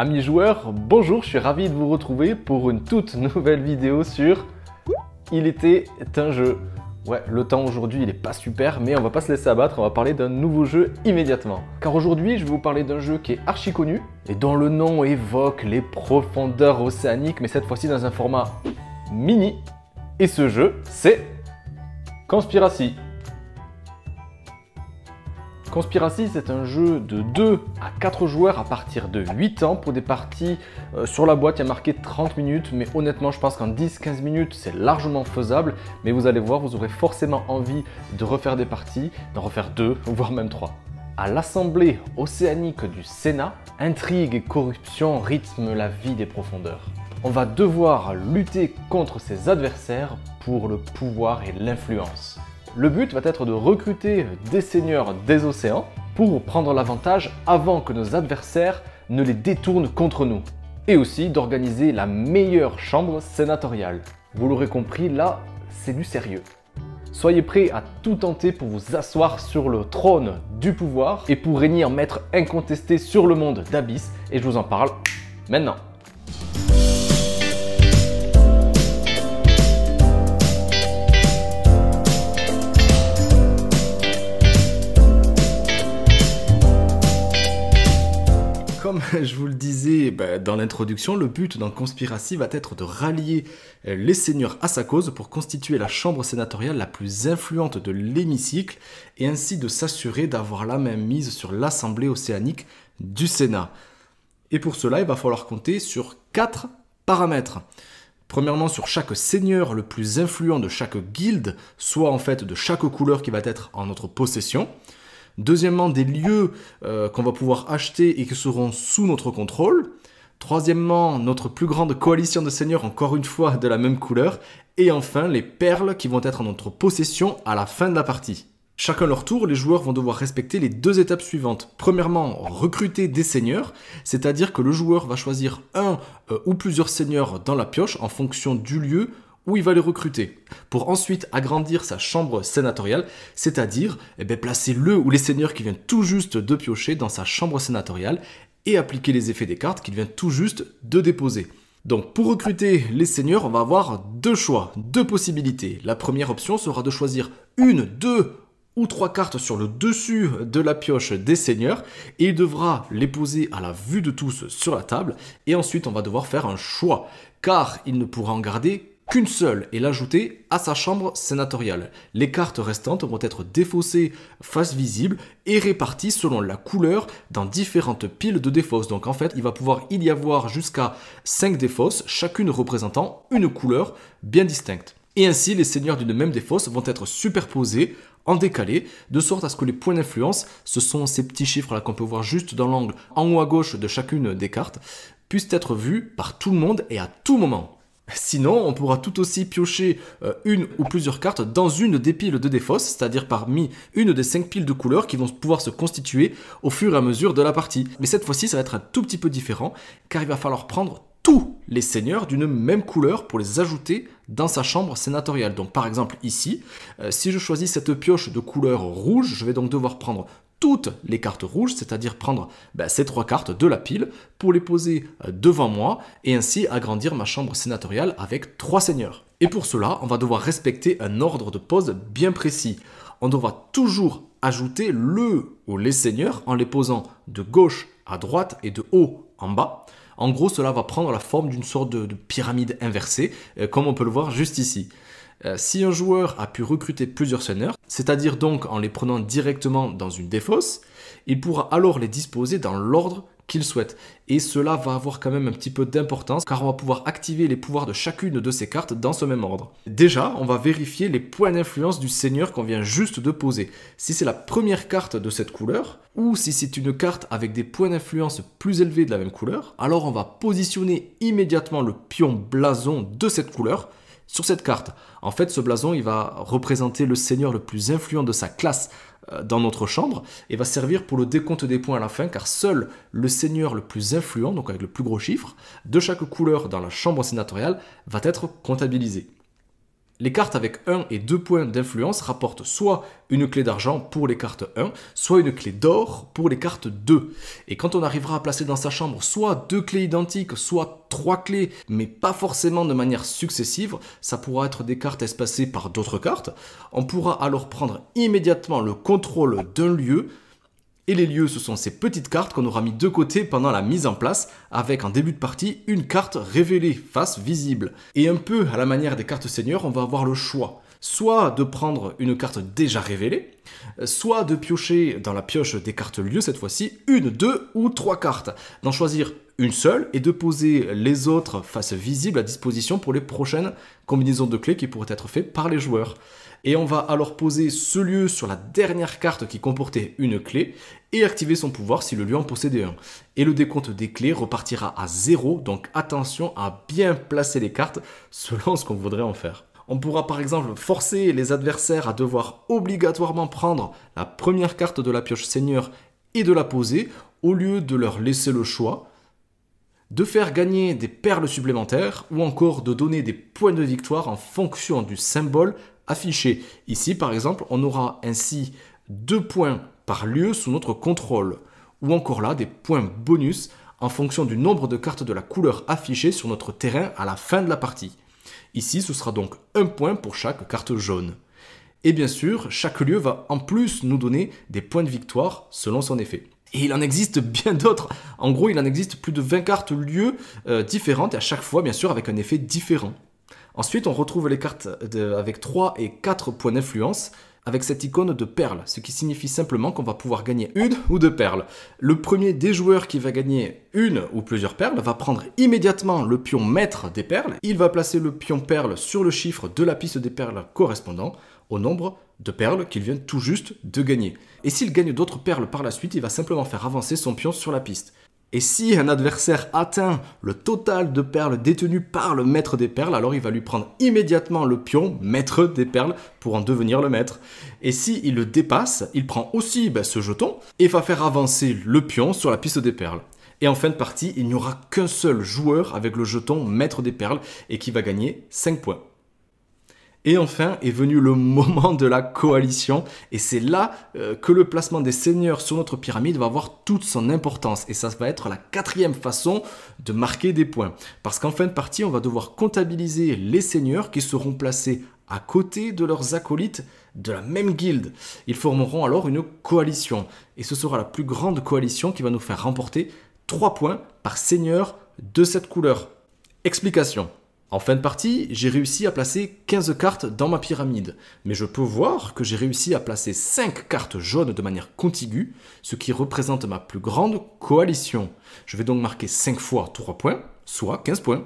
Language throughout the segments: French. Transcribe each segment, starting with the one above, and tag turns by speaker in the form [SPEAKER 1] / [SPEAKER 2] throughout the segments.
[SPEAKER 1] Amis joueurs, bonjour, je suis ravi de vous retrouver pour une toute nouvelle vidéo sur Il était un jeu. Ouais, le temps aujourd'hui il est pas super, mais on va pas se laisser abattre, on va parler d'un nouveau jeu immédiatement. Car aujourd'hui je vais vous parler d'un jeu qui est archi connu et dont le nom évoque les profondeurs océaniques, mais cette fois-ci dans un format mini. Et ce jeu, c'est Conspiracy. Conspiracy, c'est un jeu de 2 à 4 joueurs à partir de 8 ans pour des parties. Sur la boîte, il y a marqué 30 minutes, mais honnêtement, je pense qu'en 10-15 minutes, c'est largement faisable. Mais vous allez voir, vous aurez forcément envie de refaire des parties, d'en refaire 2, voire même 3. À l'Assemblée océanique du Sénat, intrigue et corruption rythment la vie des profondeurs. On va devoir lutter contre ses adversaires pour le pouvoir et l'influence. Le but va être de recruter des seigneurs des océans pour prendre l'avantage avant que nos adversaires ne les détournent contre nous. Et aussi d'organiser la meilleure chambre sénatoriale. Vous l'aurez compris, là, c'est du sérieux. Soyez prêts à tout tenter pour vous asseoir sur le trône du pouvoir et pour régner en maître incontesté sur le monde d'Abyss. Et je vous en parle maintenant. Comme je vous le disais dans l'introduction, le but dans Conspiracy va être de rallier les seigneurs à sa cause pour constituer la chambre sénatoriale la plus influente de l'hémicycle et ainsi de s'assurer d'avoir la main mise sur l'Assemblée océanique du Sénat. Et pour cela, il va falloir compter sur 4 paramètres. Premièrement, sur chaque seigneur le plus influent de chaque guilde, soit en fait de chaque couleur qui va être en notre possession. Deuxièmement, des lieux qu'on va pouvoir acheter et qui seront sous notre contrôle. Troisièmement, notre plus grande coalition de seigneurs, encore une fois de la même couleur. Et enfin, les perles qui vont être en notre possession à la fin de la partie. Chacun leur tour, les joueurs vont devoir respecter les 2 étapes suivantes. Premièrement, recruter des seigneurs, c'est-à-dire que le joueur va choisir un ou plusieurs seigneurs dans la pioche en fonction du lieu où il va les recruter, pour ensuite agrandir sa chambre sénatoriale, c'est-à-dire placer le ou les seigneurs qui viennent tout juste de piocher dans sa chambre sénatoriale et appliquer les effets des cartes qu'il vient tout juste de déposer. Donc pour recruter les seigneurs, on va avoir 2 choix, 2 possibilités. La première option sera de choisir 1, 2 ou 3 cartes sur le dessus de la pioche des seigneurs et il devra les poser à la vue de tous sur la table et ensuite on va devoir faire un choix car il ne pourra en garder qu'une seule et l'ajouter à sa chambre sénatoriale. Les cartes restantes vont être défaussées face visible et réparties selon la couleur dans différentes piles de défausses. Donc en fait, il va pouvoir y avoir jusqu'à 5 défausses, chacune représentant une couleur bien distincte. Et ainsi, les seigneurs d'une même défausse vont être superposés en décalé, de sorte à ce que les points d'influence, ce sont ces petits chiffres là qu'on peut voir juste dans l'angle en haut à gauche de chacune des cartes, puissent être vus par tout le monde et à tout moment. Sinon, on pourra tout aussi piocher une ou plusieurs cartes dans une des piles de défausse, c'est-à-dire parmi une des 5 piles de couleurs qui vont pouvoir se constituer au fur et à mesure de la partie. Mais cette fois-ci, ça va être un tout petit peu différent, car il va falloir prendre tous les seigneurs d'une même couleur pour les ajouter dans sa chambre sénatoriale. Donc par exemple ici, si je choisis cette pioche de couleur rouge, je vais donc devoir prendre toutes les cartes rouges, c'est-à-dire prendre ces 3 cartes de la pile pour les poser devant moi et ainsi agrandir ma chambre sénatoriale avec 3 seigneurs. Et pour cela, on va devoir respecter un ordre de pose bien précis. On devra toujours ajouter le ou les seigneurs en les posant de gauche à droite et de haut en bas. En gros, cela va prendre la forme d'une sorte de pyramide inversée, comme on peut le voir juste ici. Si un joueur a pu recruter plusieurs seigneurs, c'est-à-dire donc en les prenant directement dans une défausse, il pourra alors les disposer dans l'ordre qu'il souhaite. Et cela va avoir quand même un petit peu d'importance car on va pouvoir activer les pouvoirs de chacune de ces cartes dans ce même ordre. Déjà, on va vérifier les points d'influence du seigneur qu'on vient juste de poser. Si c'est la première carte de cette couleur, ou si c'est une carte avec des points d'influence plus élevés de la même couleur, alors on va positionner immédiatement le pion blason de cette couleur sur cette carte. En fait, ce blason, il va représenter le seigneur le plus influent de sa classe dans notre chambre et va servir pour le décompte des points à la fin car seul le seigneur le plus influent, donc avec le plus gros chiffre, de chaque couleur dans la chambre sénatoriale va être comptabilisé. Les cartes avec 1 et 2 points d'influence rapportent soit une clé d'argent pour les cartes 1, soit une clé d'or pour les cartes 2. Et quand on arrivera à placer dans sa chambre soit 2 clés identiques, soit 3 clés, mais pas forcément de manière successive, ça pourra être des cartes espacées par d'autres cartes, on pourra alors prendre immédiatement le contrôle d'un lieu. Et les lieux, ce sont ces petites cartes qu'on aura mis de côté pendant la mise en place, avec en début de partie une carte révélée, face visible. Et un peu à la manière des cartes seigneurs, on va avoir le choix. Soit de prendre une carte déjà révélée, soit de piocher dans la pioche des cartes lieux, cette fois-ci, 1, 2 ou 3 cartes. D'en choisir une seule et de poser les autres face visible à disposition pour les prochaines combinaisons de clés qui pourraient être faites par les joueurs. Et on va alors poser ce lieu sur la dernière carte qui comportait une clé et activer son pouvoir si le lieu en possédait un. Et le décompte des clés repartira à 0, donc attention à bien placer les cartes selon ce qu'on voudrait en faire. On pourra par exemple forcer les adversaires à devoir obligatoirement prendre la première carte de la pioche seigneur et de la poser, au lieu de leur laisser le choix, de faire gagner des perles supplémentaires ou encore de donner des points de victoire en fonction du symbole affiché. Ici par exemple, on aura ainsi 2 points par lieu sous notre contrôle, ou encore là des points bonus en fonction du nombre de cartes de la couleur affichée sur notre terrain à la fin de la partie. Ici, ce sera donc 1 point pour chaque carte jaune. Et bien sûr, chaque lieu va en plus nous donner des points de victoire selon son effet. Et il en existe bien d'autres. En gros, il en existe plus de 20 cartes lieux différentes, et à chaque fois, bien sûr, avec un effet différent. Ensuite, on retrouve les cartes avec 3 et 4 points d'influence, avec cette icône de perles, ce qui signifie simplement qu'on va pouvoir gagner 1 ou 2 perles. Le premier des joueurs qui va gagner 1 ou plusieurs perles va prendre immédiatement le pion maître des perles. Il va placer le pion perle sur le chiffre de la piste des perles correspondant au nombre de perles qu'il vient tout juste de gagner. Et s'il gagne d'autres perles par la suite, il va simplement faire avancer son pion sur la piste. Et si un adversaire atteint le total de perles détenues par le maître des perles, alors il va lui prendre immédiatement le pion maître des perles pour en devenir le maître. Et si il le dépasse, il prend aussi ce jeton et va faire avancer le pion sur la piste des perles. Et en fin de partie, il n'y aura qu'un seul joueur avec le jeton maître des perles et qui va gagner 5 points. Et enfin est venu le moment de la coalition, et c'est là que le placement des seigneurs sur notre pyramide va avoir toute son importance, et ça va être la 4e façon de marquer des points. Parce qu'en fin de partie, on va devoir comptabiliser les seigneurs qui seront placés à côté de leurs acolytes de la même guilde. Ils formeront alors une coalition, et ce sera la plus grande coalition qui va nous faire remporter 3 points par seigneur de cette couleur. Explication. En fin de partie, j'ai réussi à placer 15 cartes dans ma pyramide, mais je peux voir que j'ai réussi à placer 5 cartes jaunes de manière contiguë, ce qui représente ma plus grande coalition. Je vais donc marquer 5 fois 3 points, soit 15 points.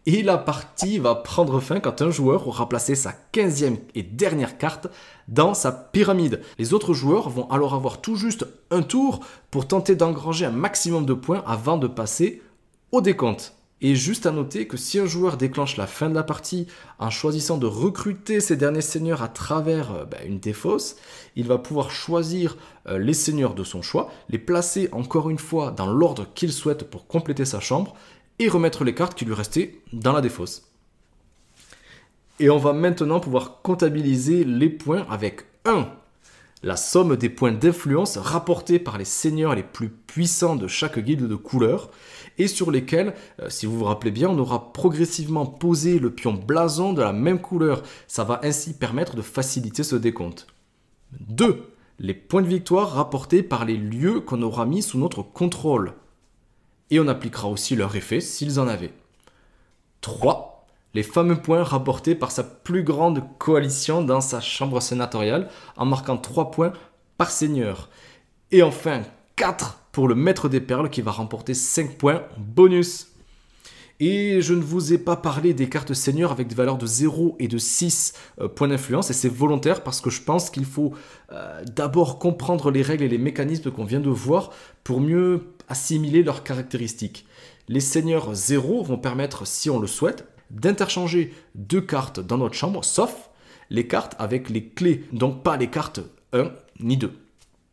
[SPEAKER 1] Et la partie va prendre fin quand un joueur aura placé sa 15e et dernière carte dans sa pyramide. Les autres joueurs vont alors avoir tout juste un tour pour tenter d'engranger un maximum de points avant de passer au décompte. Et juste à noter que si un joueur déclenche la fin de la partie en choisissant de recruter ses derniers seigneurs à travers une défausse, il va pouvoir choisir les seigneurs de son choix, les placer encore une fois dans l'ordre qu'il souhaite pour compléter sa chambre et remettre les cartes qui lui restaient dans la défausse. Et on va maintenant pouvoir comptabiliser les points avec 1. La somme des points d'influence rapportés par les seigneurs les plus puissants de chaque guilde de couleur, et sur lesquels, si vous vous rappelez bien, on aura progressivement posé le pion blason de la même couleur. Ça va ainsi permettre de faciliter ce décompte. 2. Les points de victoire rapportés par les lieux qu'on aura mis sous notre contrôle. Et on appliquera aussi leur effet s'ils en avaient. 3. Les fameux points rapportés par sa plus grande coalition dans sa chambre sénatoriale, en marquant 3 points par seigneur. Et enfin, 4 pour le maître des perles qui va remporter 5 points bonus. Et je ne vous ai pas parlé des cartes seigneurs avec des valeurs de 0 et de 6 points d'influence, et c'est volontaire parce que je pense qu'il faut d'abord comprendre les règles et les mécanismes qu'on vient de voir pour mieux assimiler leurs caractéristiques. Les seigneurs 0 vont permettre, si on le souhaite, d'interchanger 2 cartes dans notre chambre, sauf les cartes avec les clés, donc pas les cartes 1 ni 2.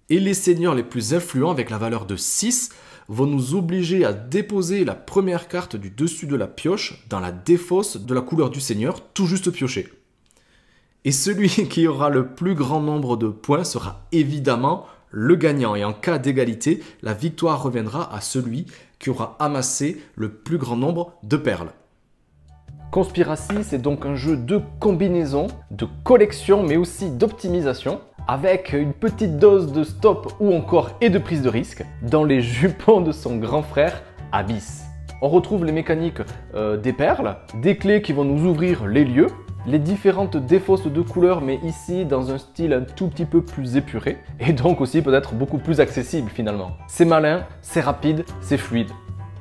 [SPEAKER 1] Et les seigneurs les plus influents avec la valeur de 6 vont nous obliger à déposer la première carte du dessus de la pioche dans la défausse de la couleur du seigneur, tout juste pioché. Et celui qui aura le plus grand nombre de points sera évidemment le gagnant. Et en cas d'égalité, la victoire reviendra à celui qui aura amassé le plus grand nombre de perles. Conspiracy, c'est donc un jeu de combinaison, de collection, mais aussi d'optimisation, avec une petite dose de stop ou encore et de prise de risque, dans les jupons de son grand frère Abyss. On retrouve les mécaniques des perles, des clés qui vont nous ouvrir les lieux, les différentes défausses de couleurs, mais ici dans un style un tout petit peu plus épuré, et donc aussi peut-être beaucoup plus accessible finalement. C'est malin, c'est rapide, c'est fluide,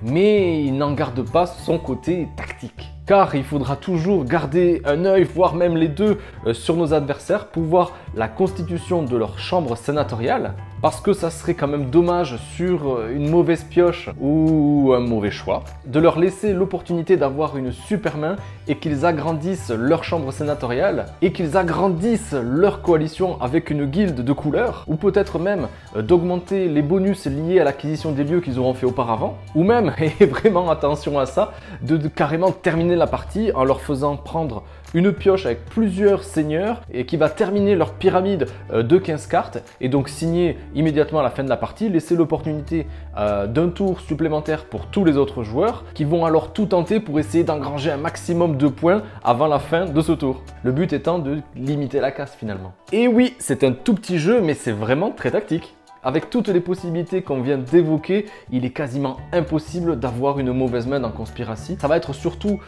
[SPEAKER 1] mais il n'en garde pas son côté tactique. Car il faudra toujours garder un œil, voire même les deux, sur nos adversaires pour voir la constitution de leur chambre sénatoriale. Parce que ça serait quand même dommage sur une mauvaise pioche ou un mauvais choix de leur laisser l'opportunité d'avoir une super main et qu'ils agrandissent leur chambre sénatoriale et qu'ils agrandissent leur coalition avec une guilde de couleurs ou peut-être même d'augmenter les bonus liés à l'acquisition des lieux qu'ils auront fait auparavant ou même, et vraiment attention à ça, de carrément terminer la partie en leur faisant prendre une pioche avec plusieurs seigneurs et qui va terminer leur pyramide de 15 cartes et donc signer immédiatement à la fin de la partie, laisser l'opportunité d'un tour supplémentaire pour tous les autres joueurs qui vont alors tout tenter pour essayer d'engranger un maximum de points avant la fin de ce tour. Le but étant de limiter la casse finalement. Et oui, c'est un tout petit jeu mais c'est vraiment très tactique. Avec toutes les possibilités qu'on vient d'évoquer, il est quasiment impossible d'avoir une mauvaise main dans Conspiracy. Ça va être surtout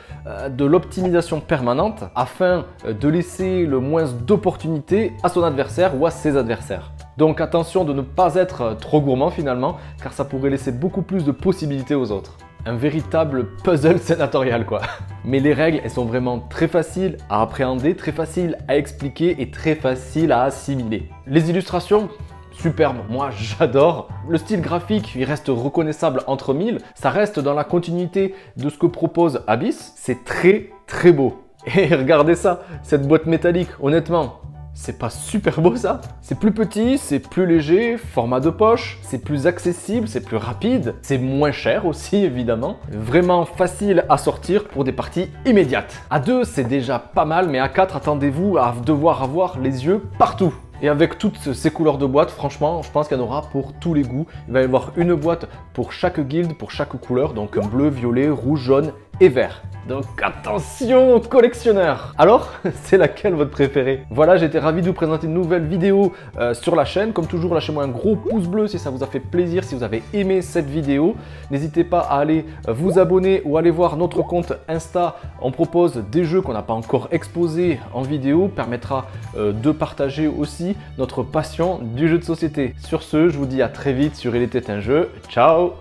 [SPEAKER 1] de l'optimisation permanente afin de laisser le moins d'opportunités à son adversaire ou à ses adversaires. Donc attention de ne pas être trop gourmand finalement, car ça pourrait laisser beaucoup plus de possibilités aux autres. Un véritable puzzle sénatorial quoi. Mais les règles, elles sont vraiment très faciles à appréhender, très faciles à expliquer et très faciles à assimiler. Les illustrations, superbe, moi j'adore. Le style graphique, il reste reconnaissable entre mille. Ça reste dans la continuité de ce que propose Abyss. C'est très très beau. Et regardez ça, cette boîte métallique, honnêtement, c'est pas super beau ça? C'est plus petit, c'est plus léger, format de poche, c'est plus accessible, c'est plus rapide, c'est moins cher aussi évidemment. Vraiment facile à sortir pour des parties immédiates. À 2, c'est déjà pas mal, mais à 4, attendez-vous à devoir avoir les yeux partout. Et avec toutes ces couleurs de boîte, franchement, je pense qu'il y en aura pour tous les goûts. Il va y avoir une boîte pour chaque guilde, pour chaque couleur, donc bleu, violet, rouge, jaune et vert. Donc attention collectionneurs! Alors, c'est laquelle votre préférée? Voilà, j'étais ravi de vous présenter une nouvelle vidéo sur la chaîne. Comme toujours, lâchez-moi un gros pouce bleu si ça vous a fait plaisir, si vous avez aimé cette vidéo. N'hésitez pas à aller vous abonner ou aller voir notre compte Insta. On propose des jeux qu'on n'a pas encore exposés en vidéo, permettra de partager aussi notre passion du jeu de société. Sur ce, je vous dis à très vite sur Il était un jeu. Ciao!